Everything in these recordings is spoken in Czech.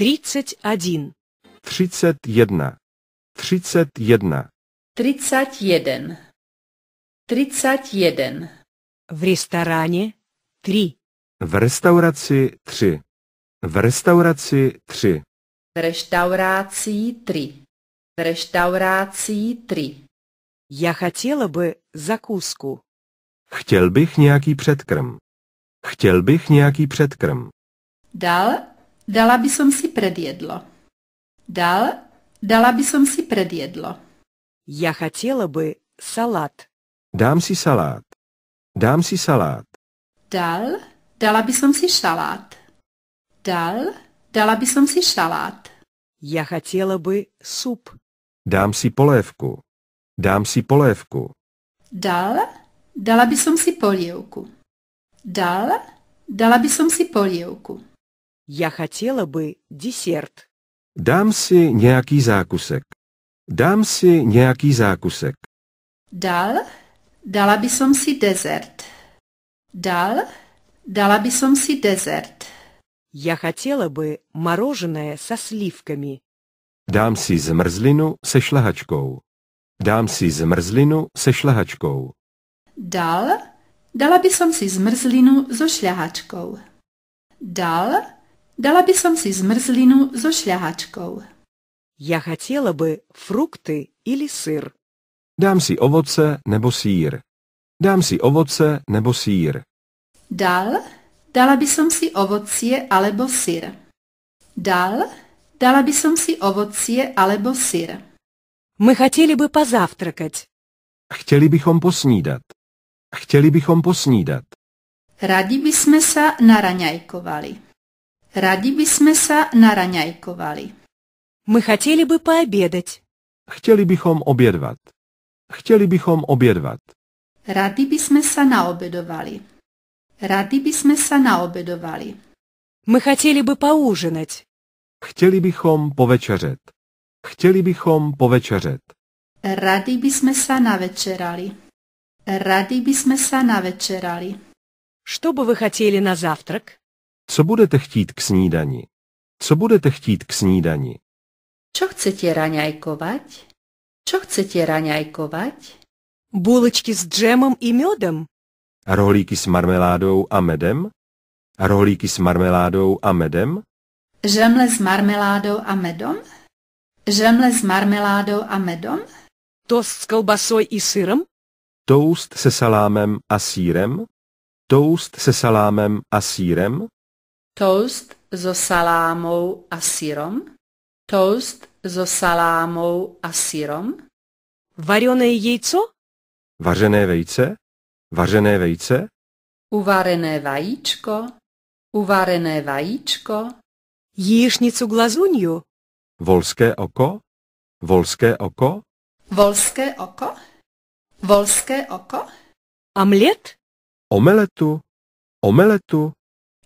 31. 31. 31. 31. 31. В ресторане 3. V restauraci 3. V restauraci 3. V reštaurácii 3. V reštaurácii 3. Я хотела бы закуску. Chtěl bych nějaký předkrm. Chtěl bych nějaký předkrm. Dala by som si predjedlo. Dala by som si predjedlo. Я хотела бы салат. Dám si salát. Dám si salát. Dala by som si šalát. Dala by som si šalát. Я хотела бы суп. Dám si polévku. Dám si polévku. Dala by som si polievku. Dala by som si polievku. Я хотела бы десерт. Dám si nějaký zákusek. Dám si nějaký zákusek. Dala by som si dezert. Dala by som si dezert. Я хотела бы мороженое со сливками. Dám si zmrzlinu se šlehačkou. Dám si zmrzlinu se šlehačkou. Dala by som si zmrzlinu so šľahačkou. Dala by som si zmrzlinu so šľahačkou. Я хотела бы фрукты или сыр. Dám si ovoce nebo sýr. Dám si ovoce nebo sýr. Dala by som si ovocie alebo syr. Dala by som si ovocie alebo syr. Мы хотели бы позавтракать. Chtěli bychom posnídat. Chtěli bychom posnídat. Radi by sme sa naraňajkovali. Radi by sme sa naraňajkovali. Мы хотели бы пообедать. Chtěli bychom obědvat. Chtěli bychom obědvat. Radi by sme sa naobedovali. Radi by sme sa naobedovali. Мы хотели бы поужинать. Chtěli bychom povečeřet. Chtěli bychom povečeřet. Radi by sme sa navečerali. Radi by sme sa navečerali. Что бы вы хотели на завтрак? Co budete chtít k snídani? Co budete chtít k snídani? Čo chcete raňajkovať? Čo chcete raňajkovať? Булочки с джемом и медом? Rohlíky s marmeládou a medem? Rohlíky s marmeládou a medem? Žemle s marmeládou a medom? Žemle s marmeládou a medom? Тост с колбасой и сыром? Toast se salámem a sýrem? Toast se salámem a sýrem? Toast so salámou a syrom? Toast so salámou a syrom? Вареное яйцо? Vařené vejce? Vařené vejce? Uvarené vajíčko? Uvarené vajíčko? Яичницу глазунью? Volské oko? Volské oko? Volské oko? Volské oko? Омлет? Omeletu? Omeletu?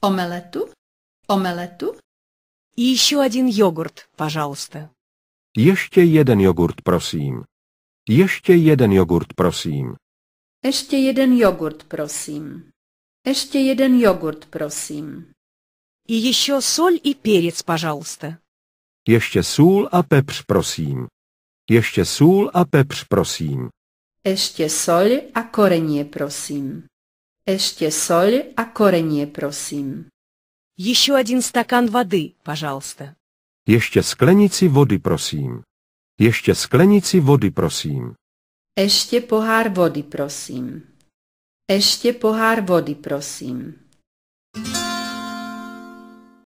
Omeletu? Omeletu? И еще один йогурт, пожалуйста. Ještě jeden jogurt, prosím. Ještě jeden jogurt, prosím. Ešte jeden jogurt, prosím. Ešte jeden jogurt, prosím. И еще соль и перец, пожалуйста. Ještě sůl a pepř, prosím. Ještě sůl a pepř, prosím. Ešte soľ a korenie, prosím. Ešte soľ a korenie, prosím. Еще один стакан воды, пожалуйста. Ještě sklenici vody, prosím. Ještě sklenici vody, prosím. Ešte pohár vody, prosím. Ešte pohár vody, prosím.